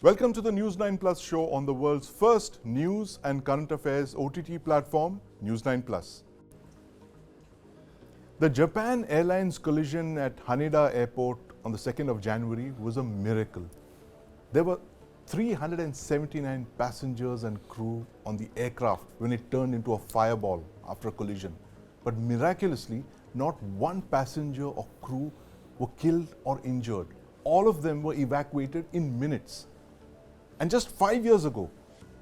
Welcome to the News9 Plus show on the world's first news and current affairs OTT platform, News9 Plus. The Japan Airlines collision at Haneda Airport on the 2nd of January was a miracle. There were 379 passengers and crew on the aircraft when it turned into a fireball after a collision. But miraculously, not one passenger or crew were killed or injured. All of them were evacuated in minutes. And just 5 years ago,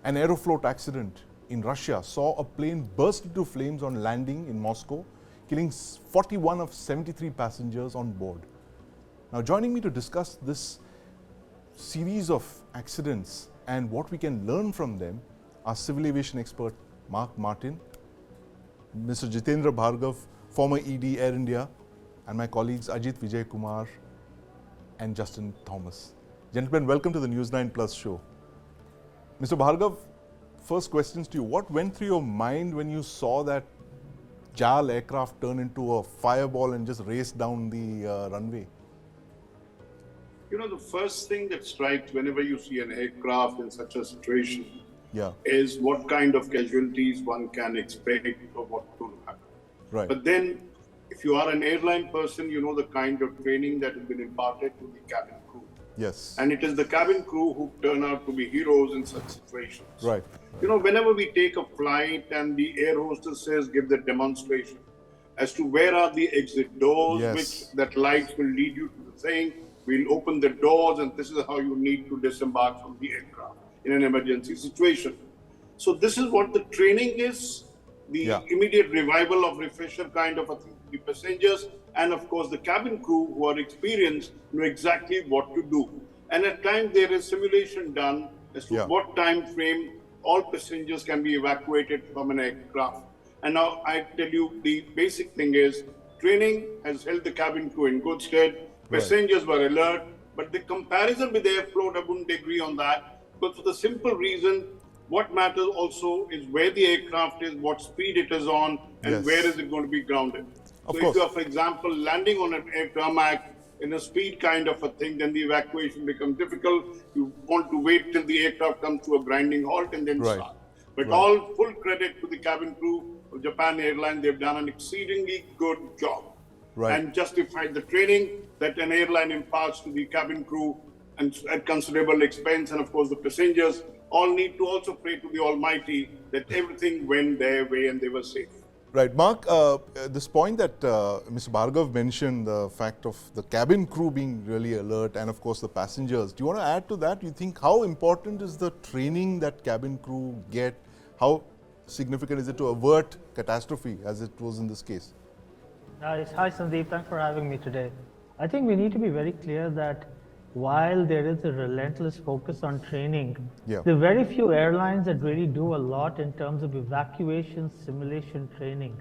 an Aeroflot accident in Russia saw a plane burst into flames on landing in Moscow, killing 41 of 73 passengers on board. Now, joining me to discuss this series of accidents and what we can learn from them are civil aviation expert Mark Martin, Mr. Jitendra Bhargav, former ED Air India, and my colleagues Ajith, Vijay, Kumar, and Justin Thomas. Gentlemen, welcome to the News9 Plus show. Mr. Bhargav, first questions to you. What went through your mind when you saw that JAL aircraft turn into a fireball and just race down the runway? You know, the first thing that strikes whenever you see an aircraft in such a situation is what kind of casualties one can expect or what will happen. Right. But then, if you are an airline person, you know the kind of training that has been imparted to the cabin crew. Yes. And it is the cabin crew who turn out to be heroes in such situations. Right. You know, whenever we take a flight and the air hostesses give the demonstration as to where are the exit doors, which that lights will lead you to the thing, we'll open the doors and this is how you need to disembark from the aircraft in an emergency situation. So this is what the training is, the immediate revival of refresher kind of a thing. The passengers and of course the cabin crew who are experienced know exactly what to do. And at times there is simulation done as to what time frame all passengers can be evacuated from an aircraft. And now I tell you the basic thing is training has held the cabin crew in good stead. Passengers were alert, but the comparison with Aeroflot, I wouldn't agree on that. But for the simple reason, what matters also is where the aircraft is, what speed it is on, and where is it going to be grounded. So if you are, for example, landing on an air tarmac in a speed kind of a thing, then the evacuation becomes difficult. You want to wait till the aircraft comes to a grinding halt and then start. But all full credit to the cabin crew of Japan Airlines. They've done an exceedingly good job and justified the training that an airline imparts to the cabin crew and at considerable expense. And of course, the passengers all need to also pray to the Almighty that everything went their way and they were safe. Right. Mark, this point that Mr. Bhargav mentioned, the fact of the cabin crew being really alert and of course the passengers. Do you want to add to that? You think how important is the training that cabin crew get? How significant is it to avert catastrophe as it was in this case? Hi Sandeep, thanks for having me today. I think we need to be very clear that while there is a relentless focus on training, there are very few airlines that really do a lot in terms of evacuation simulation training.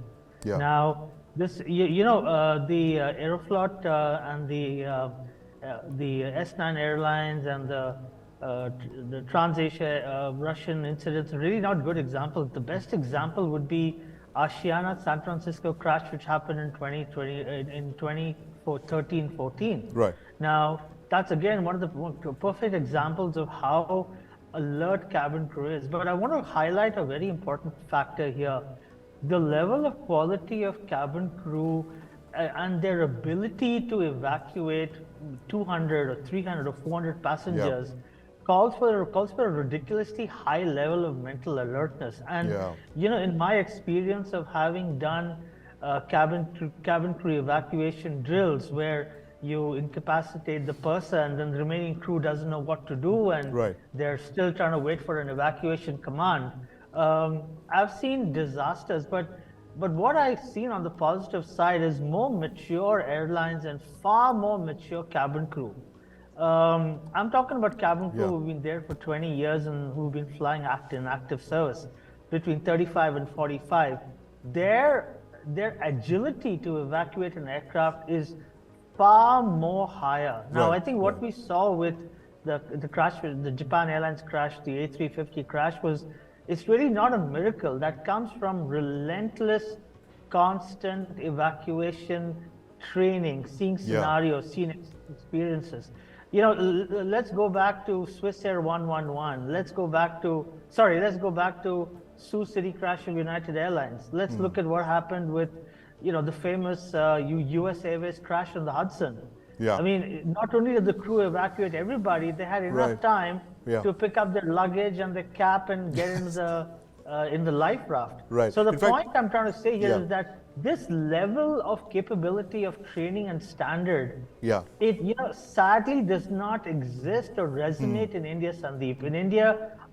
Now, this, the Aeroflot and the S9 Airlines and the Trans-Asia Russian incidents are really not good examples. The best example would be Asiana San Francisco crash, which happened in 2013-14. Right. Now, that's again one of the perfect examples of how alert cabin crew is. But I want to highlight a very important factor here. The level of quality of cabin crew and their ability to evacuate 200 or 300 or 400 passengers calls for a ridiculously high level of mental alertness. And you know, in my experience of having done cabin crew evacuation drills where you incapacitate the person and then the remaining crew doesn't know what to do and they're still trying to wait for an evacuation command. I've seen disasters, but what I've seen on the positive side is more mature airlines and far more mature cabin crew. I'm talking about cabin crew who've been there for 20 years and who've been flying in active service between 35 and 45. Their agility to evacuate an aircraft is far more higher. Now, I think what we saw with the crash, the Japan Airlines crash, the A350 crash it's really not a miracle. That comes from relentless, constant evacuation training, seeing scenarios, seeing experiences. you know, let's go back to Swiss Air 111. Let's go back to, sorry, let's go back to Sioux City crash of United Airlines. Let's look at what happened with, you know, the famous US Airways crash on the Hudson. Yeah. I mean, not only did the crew evacuate everybody, they had enough Right. time Yeah. to pick up their luggage and their cap and get into the in the life raft. Right. So the In fact- point I'm trying to say here Yeah. is that this level of capability of training and standard, Yeah. it, you know, sadly does not exist or resonate in India, Sandeep. In India,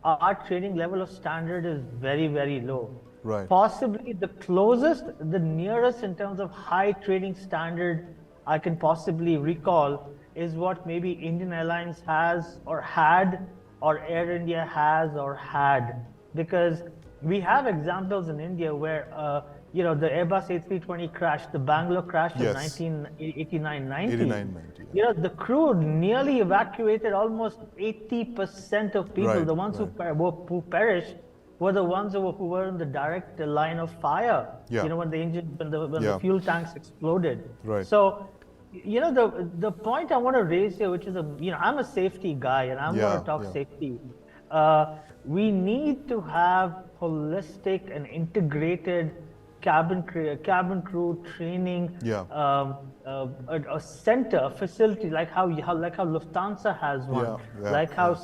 our training level of standard is very, very low. Right. Possibly the closest, the nearest in terms of high training standard I can possibly recall is what maybe Indian Airlines has or had, or Air India has or had. Because we have examples in India where, you know, the Airbus A320 crash, the Bangalore crash Yes. of 1989-90. 89-90, You know, the crew nearly evacuated almost 80% of people. Right, The ones who perished were the ones who were in the direct line of fire. Yeah. You know, when the engine, when Yeah. the fuel tanks exploded. Right. So, you know, the point I want to raise here, which is you know, I'm a safety guy and I'm Yeah, going to talk yeah. safety. We need to have holistic and integrated cabin crew training. Yeah. A center, a facility like how Lufthansa has one, Yeah, yeah, like how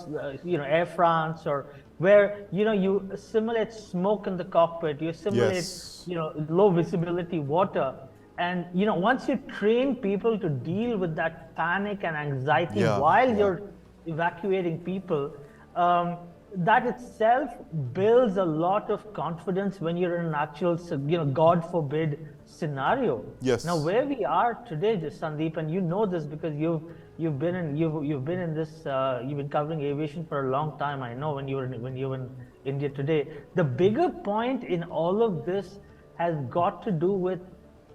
you know, Air France, or where, you know, you simulate smoke in the cockpit, you simulate Yes. you know, low visibility water, and you know, once you train people to deal with that panic and anxiety Yeah, while yeah. you're evacuating people, that itself builds a lot of confidence when you're in an actual, you know, God forbid scenario. Yes. Now, where we are today, Sandeep, and you know this because you've been in this, you've been covering aviation for a long time. I know when you were in India today. The bigger point in all of this has got to do with,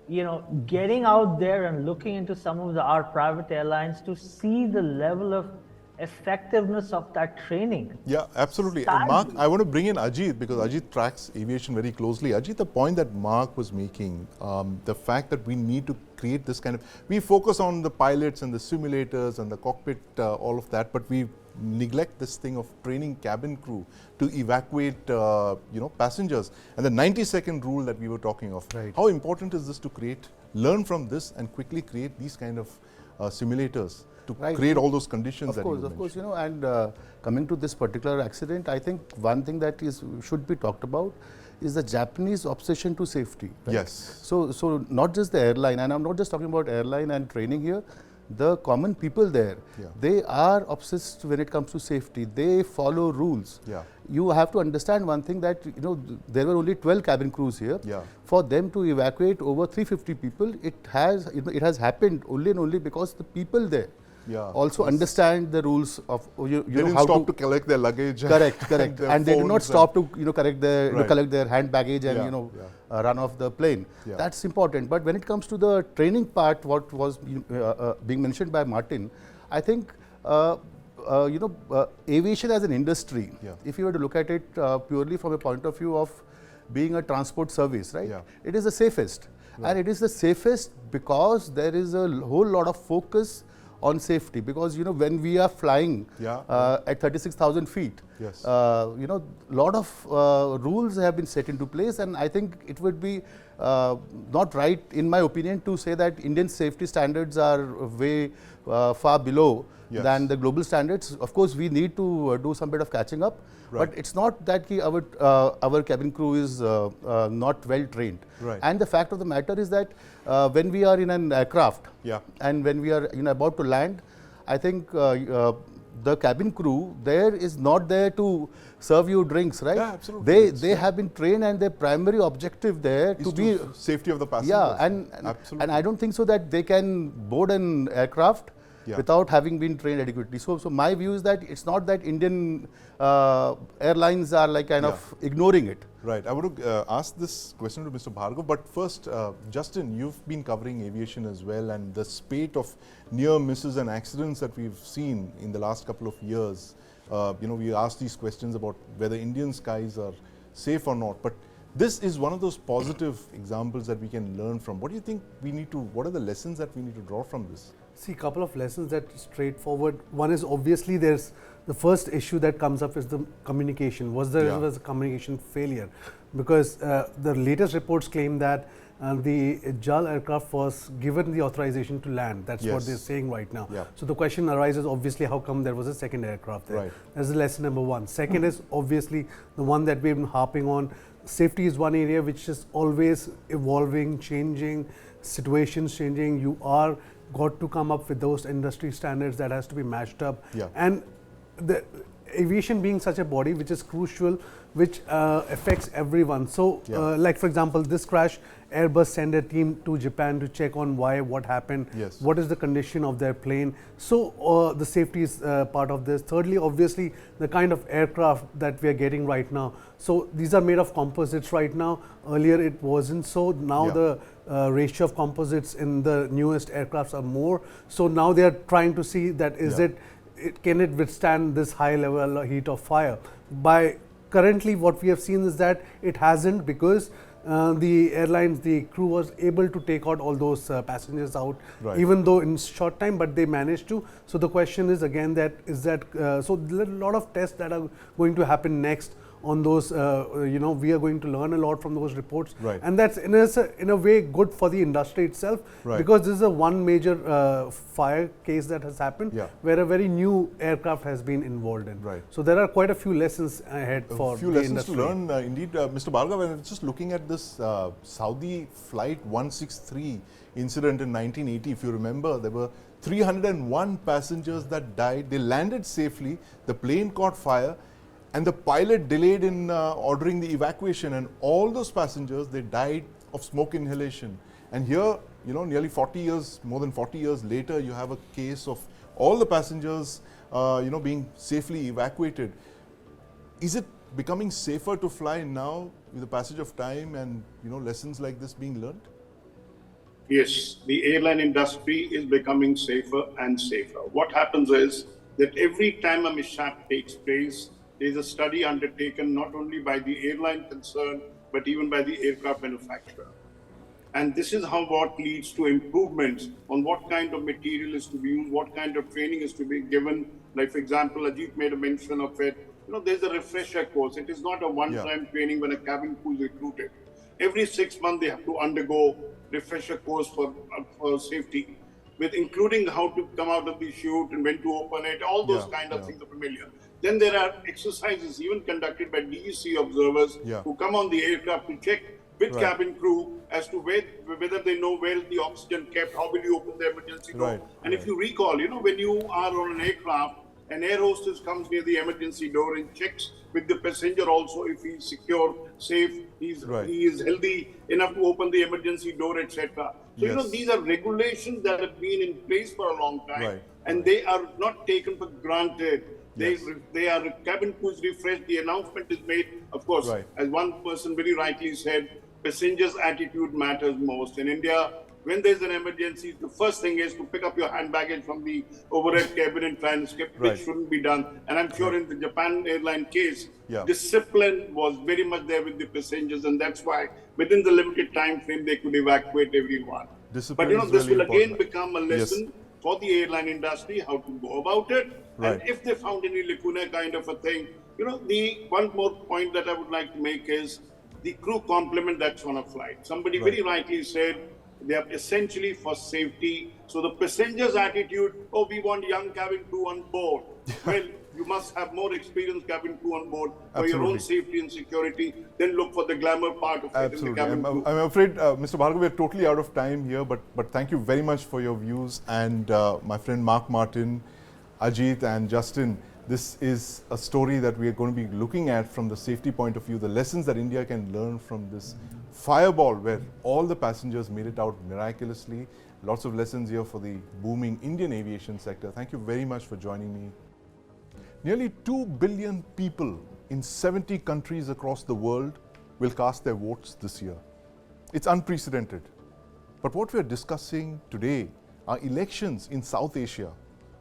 you know, getting out there and looking into some of our private airlines to see the level of effectiveness of that training. Yeah, absolutely. And Sadly. Mark, I want to bring in Ajith because Ajith tracks aviation very closely. Ajith, the point that Mark was making, the fact that we need to create this kind of, we focus on the pilots and the simulators and the cockpit, all of that, but we neglect this thing of training cabin crew to evacuate, you know, passengers. And the 90-second rule that we were talking of. Right. How important is this to learn from this and quickly create these kind of simulators to Right. create all those conditions Of course, you know, and coming to this particular accident, I think one thing that should be talked about is the Japanese obsession to safety. Right? Yes. So not just the airline, and I'm not just talking about airline and training here. The common people there, Yeah. they are obsessed when it comes to safety. They follow rules. Yeah. You have to understand one thing, that you know, there were only 12 cabin crews here. Yeah. For them to evacuate over 350 people, it has happened only and only because the people there Yeah. also understand the rules of They know didn't how stop to collect their luggage. correct their and they did not phones stop to collect their Right. collect their hand baggage and Yeah, run off the plane. Yeah. That's important. But when it comes to the training part, what was being mentioned by Martin, I think aviation as an industry, Yeah. if you were to look at it purely from a point of view of being a transport service, right? Yeah. It is the safest, and it is the safest because there is a whole lot of focus on safety. Because you know, when we are flying at 36,000 feet, Yes. you know, lot of rules have been set into place, and I think it would be not right, in my opinion, to say that Indian safety standards are way far below Yes. than the global standards. Of course, we need to do some bit of catching up, Right. but it's not that our cabin crew is not well trained. Right. And the fact of the matter is that when we are in an aircraft, Yeah. and when we are about to land, I think the cabin crew there is not there to serve you drinks, right? Yeah, absolutely. They have been trained, and their primary objective there Is to be safety of the passengers. yeah, and Absolutely. I don't think so that they can board an aircraft Yeah. without having been trained adequately. So my view is that it's not that Indian airlines are like kind of ignoring it. Right. I want to ask this question to Mr. Bhargav, but first, Justin, you've been covering aviation as well, and the spate of near misses and accidents that we've seen in the last couple of years. You know, we asked these questions about whether Indian skies are safe or not, but This is one of those positive examples that we can learn from. What do you think we need to, what are the lessons that we need to draw from this? See, a couple of lessons that are straightforward. One is obviously there's the first issue that comes up is the communication. Was a communication failure? Because the latest reports claim that the JAL aircraft was given the authorization to land. That's what they're saying right now. So the question arises, obviously, how come there was a second aircraft there? That's the lesson number one. Second is obviously the one that we've been harping on. Safety is one area which is always evolving, changing, situations changing. You are got to come up with those industry standards that has to be matched up. And the aviation being such a body which is crucial, which affects everyone. So like for example, this crash, Airbus sent a team to Japan to check on why, what happened, what is the condition of their plane. So the safety is part of this. Thirdly, obviously, the kind of aircraft that we are getting right now. So these are made of composites right now. Earlier it wasn't so. Now the ratio of composites in the newest aircrafts are more. So now they are trying to see that can it withstand this high level heat of fire. By currently what we have seen is that it hasn't, because the airlines, the crew was able to take out all those passengers out, even though in short time, but they managed to. So the question is again that so there are a lot of tests that are going to happen next on those. We are going to learn a lot from those reports, and that's in a way good for the industry itself, because this is a one major fire case that has happened where a very new aircraft has been involved in. So there are quite a few lessons ahead for the industry. To learn, indeed, Mr. Bhargav. I was just looking at this Saudi flight 163 incident in 1980. If you remember, there were 301 passengers that died. They landed safely. The plane caught fire, and the pilot delayed in ordering the evacuation, and all those passengers, they died of smoke inhalation. And here, nearly 40 years, more than 40 years later, you have a case of all the passengers, being safely evacuated. Is it becoming safer to fly now with the passage of time and, lessons like this being learned? Yes, the airline industry is becoming safer and safer. What happens is that every time a mishap takes place, there is a study undertaken not only by the airline concerned, but even by the aircraft manufacturer. And this is what leads to improvements on what kind of material is to be used, what kind of training is to be given. Like, for example, Ajith made a mention of it. There's a refresher course. It is not a one-time training when a cabin crew is recruited. Every 6 months, they have to undergo refresher course for safety, with including how to come out of the chute and when to open it. All those kind of things are familiar. Then there are exercises even conducted by DEC observers who come on the aircraft to check with cabin crew as to whether they know where the oxygen kept, how will you open the emergency door. And if you recall, when you are on an aircraft, an air hostess comes near the emergency door and checks with the passenger also if he is secure, safe, he is healthy enough to open the emergency door, etc. So, these are regulations that have been in place for a long time, and they are not taken for granted. They are, cabin crew is refreshed, the announcement is made. Of course, as one person very rightly said, passengers' attitude matters most. In India, when there's an emergency, the first thing is to pick up your hand baggage from the overhead cabin and try and escape, which shouldn't be done. And I'm sure in the Japan Airlines case, discipline was very much there with the passengers, and that's why within the limited time frame they could evacuate everyone. Discipline but this will again become a lesson for the airline industry, how to go about it. And if they found any lacuna kind of a thing, the one more point that I would like to make is the crew complement that's on a flight. Somebody very rightly said they are essentially for safety. So the passenger's attitude, we want young cabin crew on board. Well, you must have more experienced cabin crew on board for your own safety and security. Then look for the glamour part of it in the cabin crew. I'm afraid, Mr. Bhargav, we're totally out of time here, but thank you very much for your views. And my friend Mark Martin, Ajith and Justin, this is a story that we are going to be looking at from the safety point of view, the lessons that India can learn from this fireball where all the passengers made it out miraculously. Lots of lessons here for the booming Indian aviation sector. Thank you very much for joining me. Nearly 2 billion people in 70 countries across the world will cast their votes this year. It's unprecedented. But what we are discussing today are elections in South Asia.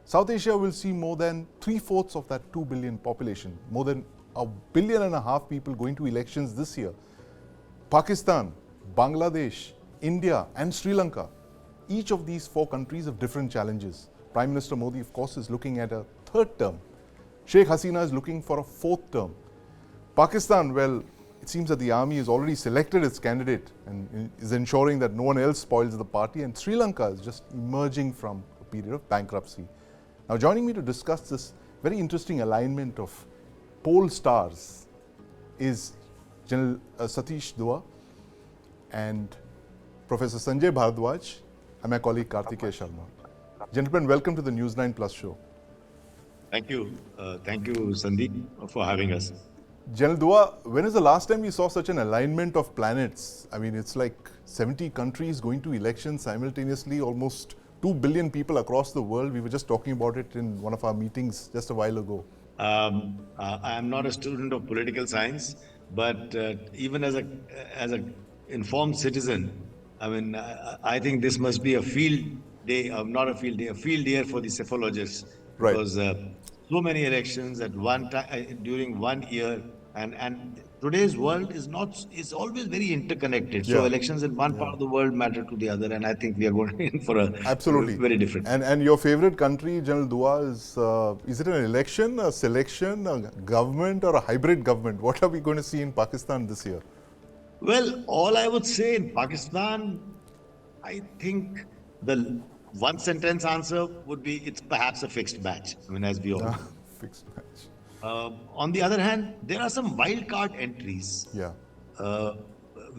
South Asia will see more than 3/4 of that 2 billion population, more than 1.5 billion people going to elections this year. Pakistan, Bangladesh, India and Sri Lanka. Each of these 4 countries have different challenges. Prime Minister Modi, of course, is looking at a 3rd term. Sheikh Hasina is looking for a 4th term. Pakistan, well, it seems that the army has already selected its candidate and is ensuring that no one else spoils the party. And Sri Lanka is just emerging from a period of bankruptcy. Now, joining me to discuss this very interesting alignment of pole stars is General Satish Dua and Professor Sanjay Bharadwaj and my colleague Kartikeya Sharma. Gentlemen, welcome to the News9 Plus show. Thank you. Thank you, Sandeep, for having us. General Dua, when is the last time we saw such an alignment of planets? I mean, it's like 70 countries going to elections simultaneously, almost 2 billion people across the world. We were just talking about it in one of our meetings just a while ago. I am not a student of political science, but even as a informed citizen, I mean, I think this must be a field day, not a field day, a field year for the cephalogists, Right. because so many elections at one time during 1 year, and today's world is always very interconnected. So Yeah. elections in one part of the world matter to the other, and I think we are going in for a Absolutely. very different. And your favorite country, General Dua, is it an election, a selection, a government or a hybrid government? What are we going to see in Pakistan this year? Well, all I would say in Pakistan, I think the one sentence answer would be it's perhaps a fixed match. I mean, as we all know. Fixed match. On the other hand, there are some wild card entries Yeah.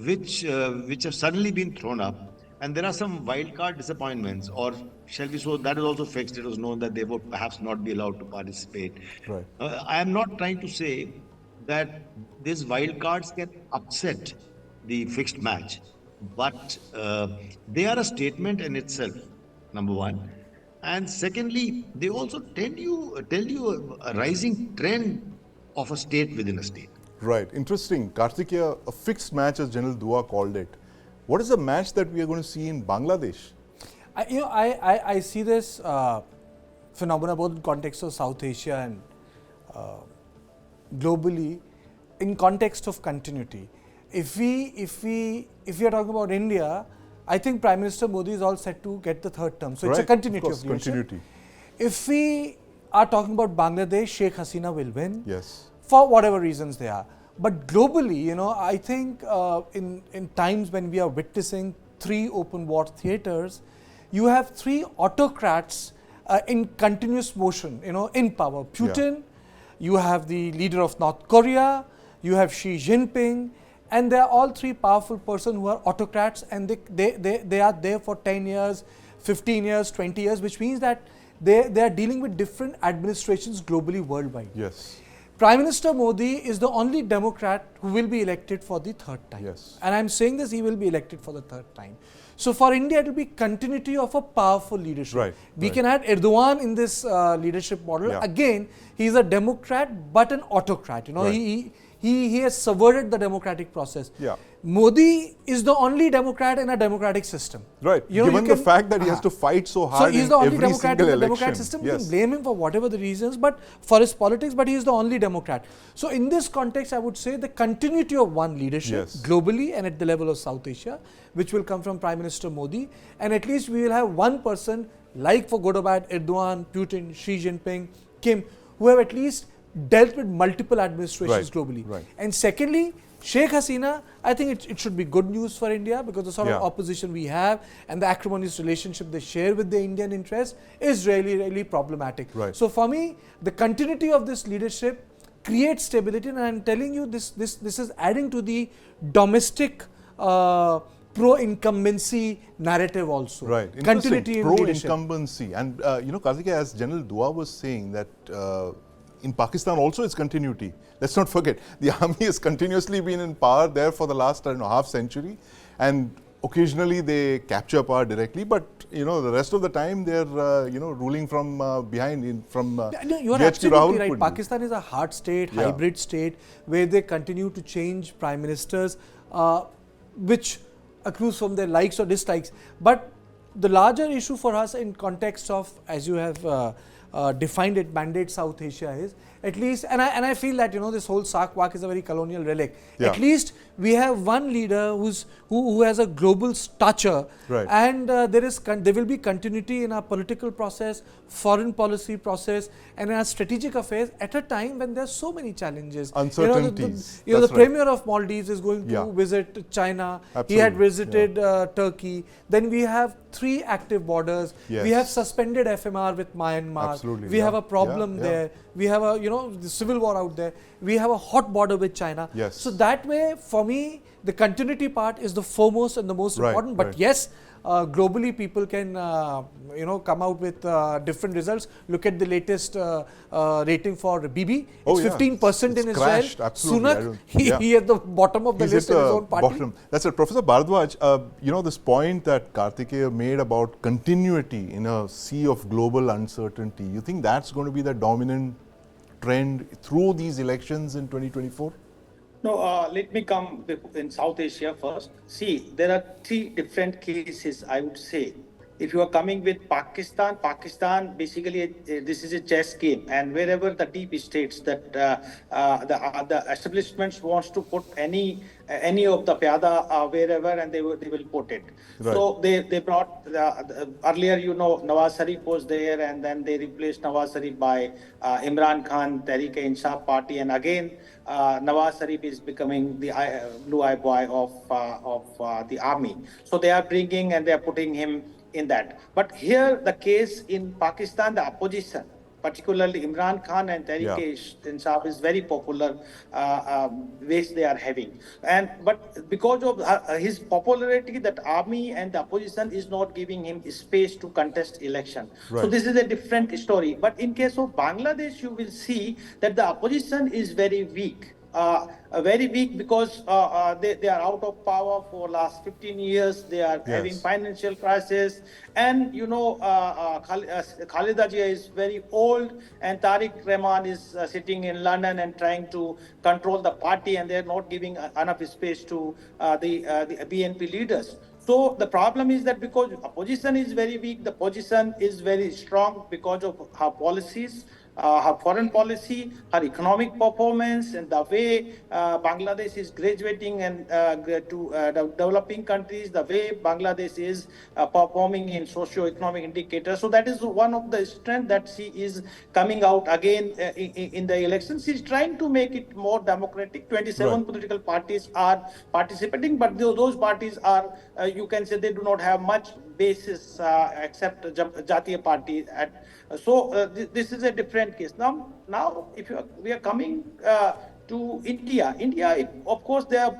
which have suddenly been thrown up, and there are some wild card disappointments, or shall we so that is also fixed. It was known that they would perhaps not be allowed to participate. Right. I am not trying to say that these wild cards can upset the fixed match, but they are a statement in itself, number one. And secondly, they also tell you a rising trend of a state within a state. Right. Interesting. Kartikeya, a fixed match as General Dua called it. What is the match that we are going to see in Bangladesh? I see this phenomena both in context of South Asia and globally in context of continuity. If we are talking about India, I think Prime Minister Modi is all set to get the 3rd term. So it's a continuity of leadership. Continuity. If we are talking about Bangladesh, Sheikh Hasina will win. Yes. For whatever reasons they are. But globally, I think in times when we are witnessing 3 open war theaters, you have 3 autocrats in continuous motion, in power. Putin, you have the leader of North Korea, you have Xi Jinping, and they are all 3 powerful persons who are autocrats, and they are there for 10 years, 15 years, 20 years, which means that they are dealing with different administrations globally, worldwide. Yes. Prime Minister Modi is the only Democrat who will be elected for the 3rd time. Yes. And I'm saying this, he will be elected for the 3rd time. So for India, it will be continuity of a powerful leadership. Right. We can add Erdogan in this leadership model. Yeah. Again, he is a Democrat but an autocrat. Right. He has subverted the democratic process. Yeah. Modi is the only Democrat in a democratic system. Right. Given the fact that he has to fight so hard so he's the only every Democrat single in the election. Democrat system. Yes. We can blame him for whatever the reasons, but for his politics, but he is the only Democrat. So in this context, I would say the continuity of one leadership globally and at the level of South Asia, which will come from Prime Minister Modi, and at least we will have one person like, for good or bad, Erdogan, Putin, Xi Jinping, Kim, who have at least dealt with multiple administrations globally. Right. And secondly, Sheikh Hasina, I think it should be good news for India, because the sort of opposition we have and the acrimonious relationship they share with the Indian interest is really, really problematic. Right. So for me, the continuity of this leadership creates stability, and I'm telling you, this is adding to the domestic pro-incumbency narrative also. Right. Continuity in leadership. Pro-incumbency. And Kartikeya, as General Dua was saying, that in Pakistan also it's continuity. Let's not forget, the army has continuously been in power there for the last, half century, and occasionally they capture power directly, but the rest of the time they're ruling from behind, you are absolutely right. Pakistan is a hard state, hybrid state, where they continue to change prime ministers, which accrues from their likes or dislikes. But the larger issue for us in context of, as you have defined it, mandate South Asia, is at least, and I feel that, this whole SAC-WAC is a very colonial relic. Yeah. At least we have one leader who has a global stature, Right. and there will be continuity in our political process, foreign policy process, and in our strategic affairs at a time when there are so many challenges. Uncertainties. The That's right. Premier of Maldives is going to Yeah. visit China. Absolutely. He had visited Turkey. Then we have 3 active borders. Yes. We have suspended FMR with Myanmar. Absolutely, We yeah. have a problem Yeah, there. We have a, the civil war out there. We have a hot border with China. Yes. So that way, for me, the continuity part is the foremost and the most Right, important. But right. yes, globally people can, come out with different results. Look at the latest rating for Bibi. Oh, It's yeah. 15% in It's Israel. crashed, absolutely. I Sunak, don't- he, yeah. he at the bottom of the He's list at in his the own party. bottom. That's it. Professor Bharadwaj, this point that Karthikeya made about continuity in a sea of global uncertainty, you think that's going to be the dominant trend through these elections in 2024? No, let me come in South Asia first. See, there are 3 different cases, I would say. If you are coming with Pakistan, basically this is a chess game, and wherever the deep states that the establishments wants to put any of the pyada wherever, and they will put it. Right. So they brought earlier, Nawaz Sharif was there, and then they replaced Nawaz Sharif by Imran Khan, Tehreek-e-Insaf party, and again Nawaz Sharif is becoming the blue eye boy of the army. So they are bringing and they are putting him in that. But here the case in Pakistan, the opposition, particularly Imran Khan and Tehreek-e-Insaf is very popular ways they are having. But because of his popularity, that army and the opposition is not giving him space to contest election. Right. So this is a different story. But in case of Bangladesh, you will see that the opposition is very weak. Very weak because they are out of power for last 15 years. They are having financial crisis, and Khaleda Jia is very old, and Tariq Rahman is sitting in London and trying to control the party, and they are not giving enough space to the BNP leaders. So the problem is that because opposition is very weak, the position is very strong because of her policies. Her foreign policy, her economic performance, and the way Bangladesh is graduating and to developing countries, the way Bangladesh is performing in socio-economic indicators. So that is one of the strengths that she is coming out again in the elections. She's trying to make it more democratic. 27 political parties are participating, but those parties are, you can say, they do not have much basis except Jatiya Party. This is a different case. Now, if we are coming to India, of course, the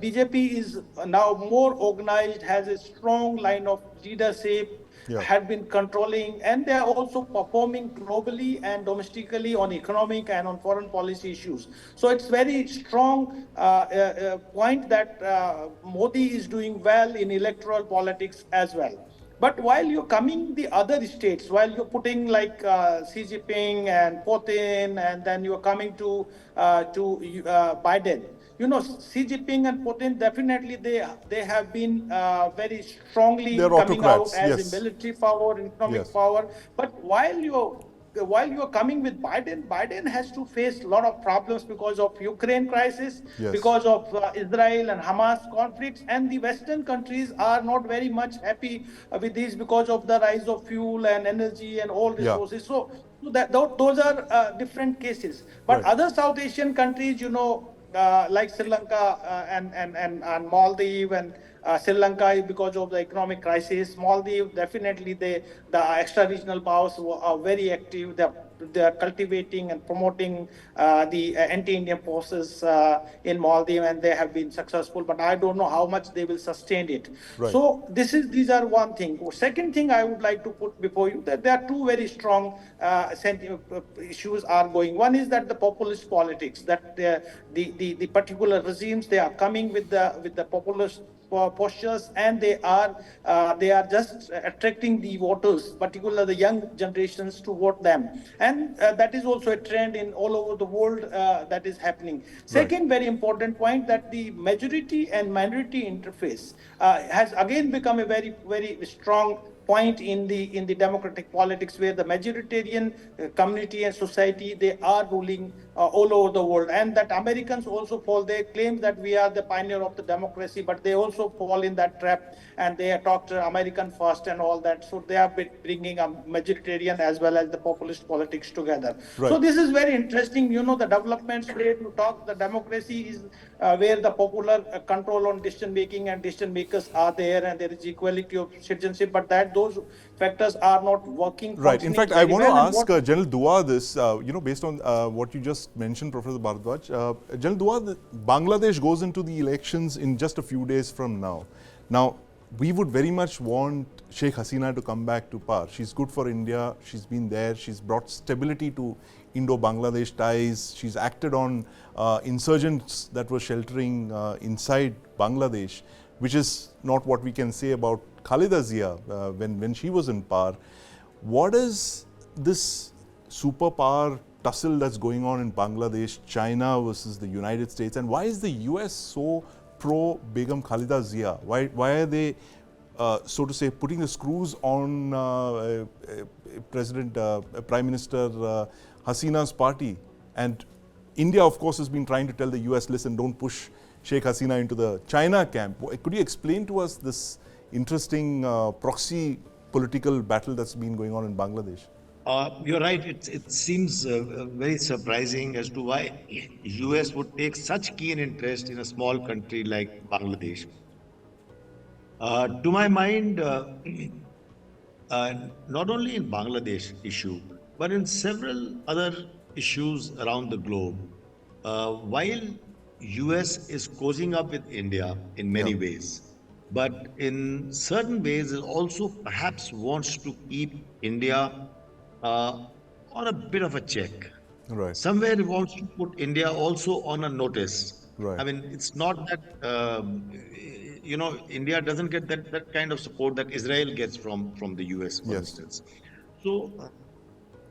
BJP is now more organized, has a strong line of leadership. Have been controlling, and they are also performing globally and domestically on economic and on foreign policy issues. So it's very strong point that Modi is doing well in electoral politics as well. But while you're coming the other states, while you're putting like Xi Jinping and Putin, and then you're coming to Biden, Xi Jinping and Putin, definitely they have been very strongly coming out as a military power, economic power. But while you're coming with Biden has to face a lot of problems because of Ukraine crisis, because of Israel and Hamas conflicts, and the Western countries are not very much happy with this because of the rise of fuel and energy and all resources. So those are different cases. But other South Asian countries, like Sri Lanka and Maldives and Sri Lanka, because of the economic crisis. Maldives, definitely the extra-regional powers are very active. They are cultivating and promoting the anti-Indian forces in Maldives, and they have been successful. But I don't know how much they will sustain it. So these are one thing. Second thing I would like to put before you, that there are 2 very strong issues are going. One is that the populist politics, that the particular regimes, they are coming with the populist postures, and they are just attracting the voters, particularly the young generations, to vote them, and that is also a trend in all over the world that is happening. Second very important point, that the majority and minority interface has again become a very, very strong point in the democratic politics where the majoritarian community and society, they are ruling all over the world. And that Americans also fall, they claim that we are the pioneer of the democracy, but they also fall in that trap, and they talk to American first and all that. So they are bringing a majoritarian as well as the populist politics together. Right. So this is very interesting. You know, the developments where you talk, the democracy is where the popular control on decision making and decision makers are there, and there is equality of citizenship, but that those factors are not working. Right. In fact, I want to well. ask General Dua this, based on what you just mentioned, Professor Bharadwaj. General Dua, Bangladesh goes into the elections in just a few days from now. Now, we would very much want Sheikh Hasina to come back to power. She's good for India. She's been there. She's brought stability to Indo-Bangladesh ties. She's acted on insurgents that were sheltering inside Bangladesh, which is not what we can say about Khalida Zia when she was in power. What is this superpower tussle that's going on in Bangladesh, China versus the United States, and why is the US so pro Begum Khalida Zia? Why are they, so to say, putting the screws on Prime Minister Hasina's party? And India, of course, has been trying to tell the US, listen, don't push Sheikh Hasina into the China camp. Could you explain to us this interesting proxy political battle that's been going on in Bangladesh? You're right. It seems very surprising as to why US would take such keen interest in a small country like Bangladesh. To my mind, not only in Bangladesh issue, but in several other issues around the globe, while US is cozying up with India in many ways, but in certain ways it also perhaps wants to keep India on a bit of a check. Right. Somewhere it wants to put India also on a notice. Right. I mean, it's not that, India doesn't get that kind of support that Israel gets from the US, for instance. So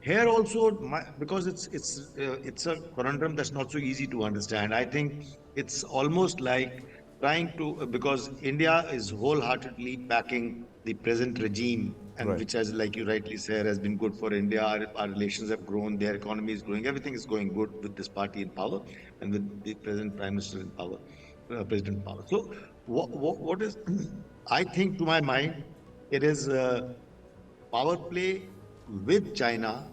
here also, because it's a conundrum that's not so easy to understand. I think it's almost like trying to, because India is wholeheartedly backing the present regime, and which has, like you rightly said, has been good for India. Our relations have grown, their economy is growing, everything is going good with this party in power and with the present Prime Minister in power, President in power. So what is, I think to my mind, it is a power play with China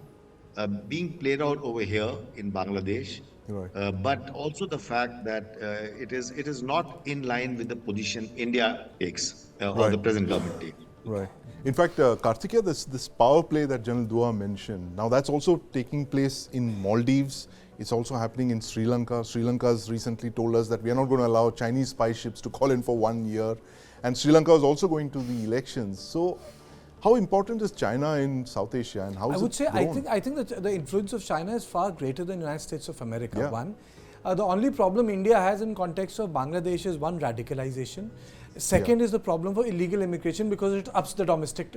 being played out over here in Bangladesh. Right. But also the fact that it is not in line with the position India takes or the present government takes. Right. In fact, Karthikeya, this power play that General Dua mentioned, now that's also taking place in Maldives. It's also happening in Sri Lanka. Sri Lanka has recently told us that we are not going to allow Chinese spy ships to call in for 1 year. And Sri Lanka is also going to the elections. So how important is China in South Asia, and how is it grown? I would say, I think that the influence of China is far greater than the United States of America. Yeah. One, the only problem India has in context of Bangladesh is one, radicalization. Second is the problem for illegal immigration, because it ups the domestic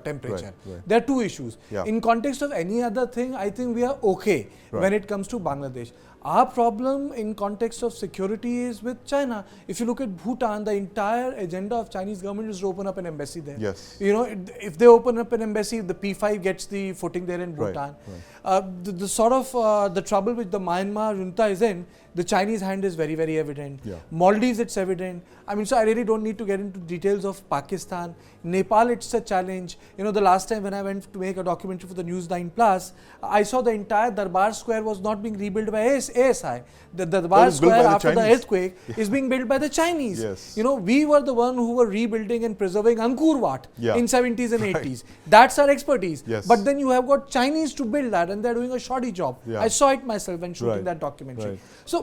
temperature. There are two issues. Yeah. In context of any other thing, I think we are okay when it comes to Bangladesh. Our problem in context of security is with China. If you look at Bhutan, the entire agenda of Chinese government is to open up an embassy there. Yes. You know, if they open up an embassy, the P5 gets the footing there in Bhutan. The sort of the trouble which the Myanmar junta is in, the Chinese hand is very, very evident. Yeah. Maldives, it's evident. I mean, so I really don't need to get into details of Pakistan. Nepal, it's a challenge. You know, the last time when I went to make a documentary for the News9 Plus, I saw the entire Darbar Square was not being rebuilt by ASI. The Darbar Square after the earthquake is being built by the Chinese. Yes. You know, we were the one who were rebuilding and preserving Angkor Wat in 70s and 80s. That's our expertise. Yes. But then you have got Chinese to build that, and they're doing a shoddy job. Yeah. I saw it myself when shooting that documentary. So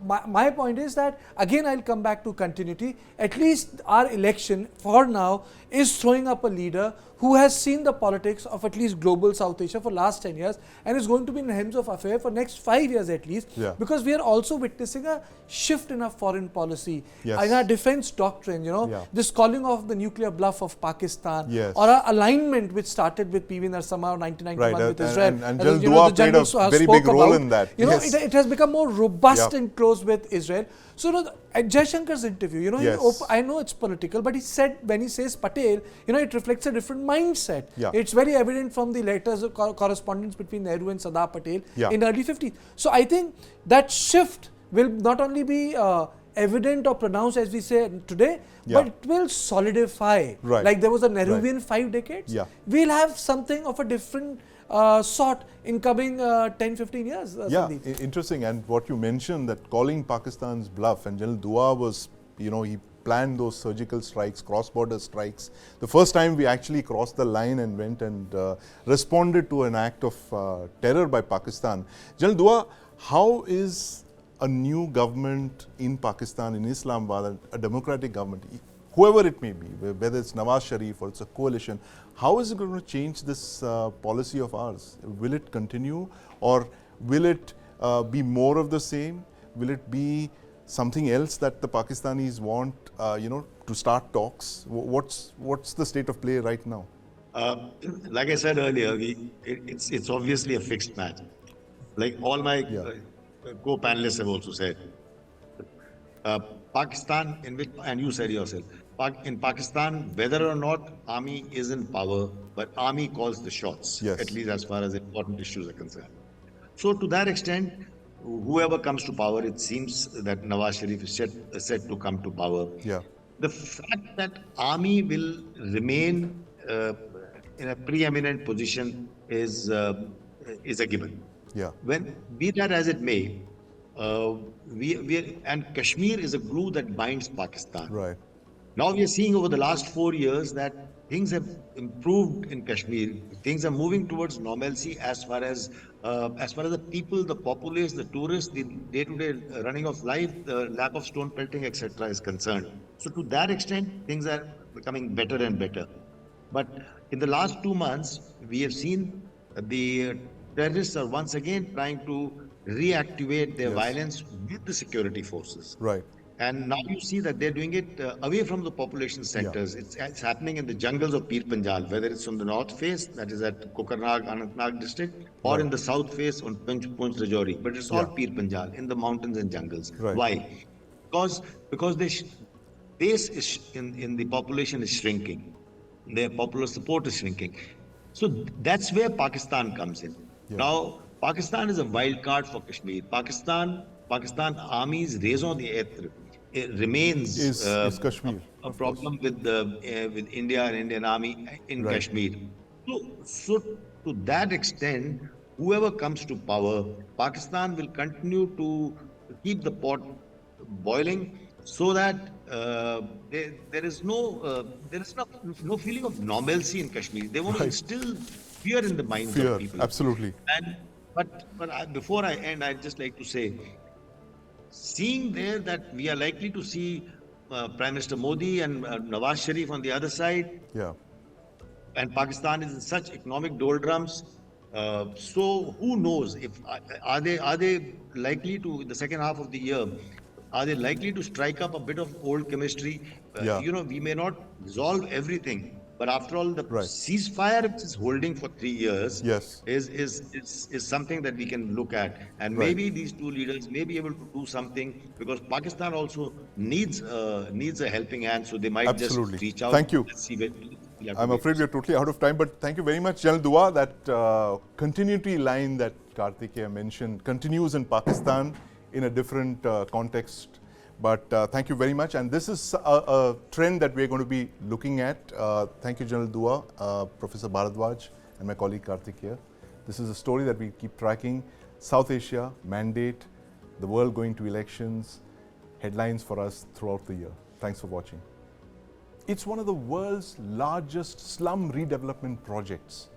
my point is that, again, I'll come back to continuity. At least our election for now is throwing up a leader who has seen the politics of at least global South Asia for last 10 years and is going to be in the helms of affair for next 5 years at least, because we are also witnessing a shift in our foreign policy, in our defense doctrine, you know, this calling of the nuclear bluff of Pakistan, or our alignment which started with PV Narasimha in 1991 with Israel. And General Dua played a very big role in that. You know, it has become more robust distant close with Israel. So at Jaishankar's interview, I know it's political, but he said, when he says Patel, it reflects a different mindset. Yeah. It's very evident from the letters of correspondence between Nehru and Sardar Patel in early 50s. So I think that shift will not only be evident or pronounced as we say today, but it will solidify. Right. Like there was a Nehruvian 5 decades. Yeah. We'll have something of a different sort in coming 10-15 years. Sandeep. Interesting. And what you mentioned, that calling Pakistan's bluff, and General Dua was, he planned those surgical strikes, cross-border strikes. The first time we actually crossed the line and went and responded to an act of terror by Pakistan. General Dua, how is a new government in Pakistan, in Islamabad, a democratic government, whoever it may be, whether it's Nawaz Sharif or it's a coalition, how is it going to change this policy of ours? Will it continue, or will it be more of the same? Will it be something else that the Pakistanis want, to start talks? What's the state of play right now? Like I said earlier, it's obviously a fixed match. Like all my co-panelists have also said, Pakistan, and you said yourself, in Pakistan, whether or not army is in power, but army calls the shots, at least as far as important issues are concerned. So to that extent, whoever comes to power, it seems that Nawaz Sharif is set to come to power. Yeah. The fact that army will remain in a preeminent position is a given. Yeah. When be that as it may, and Kashmir is a glue that binds Pakistan. Right. Now we are seeing over the last 4 years that things have improved in Kashmir. Things are moving towards normalcy as far as the people, the populace, the tourists, the day-to-day running of life, the lack of stone pelting, etc. is concerned. So to that extent, things are becoming better and better. But in the last 2 months, we have seen the terrorists are once again trying to reactivate their violence with the security forces. Right. And now you see that they're doing it away from the population centers. It's happening in the jungles of Pir Panjal, whether it's on the north face, that is at Kokarnag, Anantnag district, or in the south face on Punch Rajouri. But it's all Pir Panjal, in the mountains and jungles. Right. Why? Because the base in the population is shrinking. Their popular support is shrinking. So that's where Pakistan comes in. Now, Pakistan is a wild card for Kashmir. Pakistan army's raison d'etre remains is Kashmir, a problem with India and Indian army in Kashmir. So to that extent, whoever comes to power, Pakistan will continue to keep the pot boiling, so that there is no feeling of normalcy in Kashmir. They want to instill fear in the minds of people. Absolutely. But before I end, I'd just like to say, seeing there that we are likely to see Prime Minister Modi and Nawaz Sharif on the other side, and Pakistan is in such economic doldrums. So who knows if are they likely to, in the second half of the year, are they likely to strike up a bit of old chemistry? We may not resolve everything, but after all, the ceasefire, which is holding for 3 years, is something that we can look at. And maybe these two leaders may be able to do something, because Pakistan also needs a helping hand. So they might just reach out. Thank you. Let's see I'm afraid we're totally out of time, but thank you very much, General Dua. That continuity line that Kartikeya mentioned continues in Pakistan in a different context. But thank you very much. And this is a trend that we're going to be looking at. Thank you, General Dua, Professor Bharadwaj, and my colleague Kartikeya. This is a story that we keep tracking. South Asia, mandate, the world going to elections, headlines for us throughout the year. Thanks for watching. It's one of the world's largest slum redevelopment projects.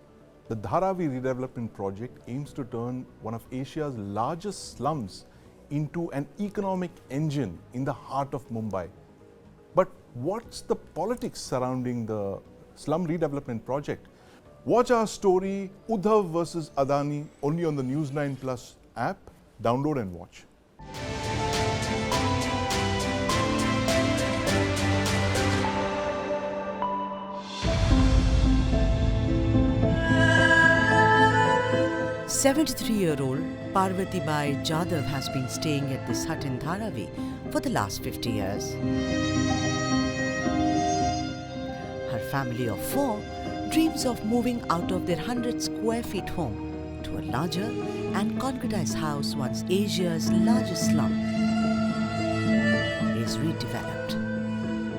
The Dharavi redevelopment project aims to turn one of Asia's largest slums into an economic engine in the heart of Mumbai. But what's the politics surrounding the slum redevelopment project? Watch our story, Uddhav versus Adani, only on the News9 Plus app. Download and watch. 73-year-old Parvati Bai Jadhav has been staying at this hut in Dharavi for the last 50 years. Her family of 4 dreams of moving out of their 100 square feet home to a larger and concretized house once Asia's largest slum is redeveloped.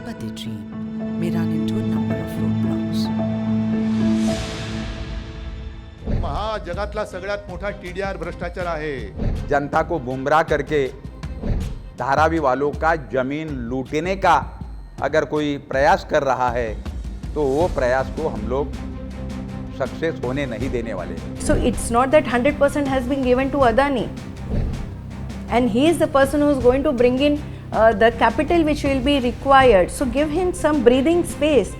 But their dream may run into a number of roadblocks. हा जगातला सगळ्यात मोठा TDR भ्रष्टाचार आहे. जनता को गुमराह करके धारावी वालों का जमीन लूटने का अगर कोई प्रयास कर रहा है तो वो प्रयास को हम लोग सक्सेस होने नहीं देने वाले. So it's not that 100% has been given to Adani, and he is the person who is going to bring in the capital which will be required. So give him some breathing space.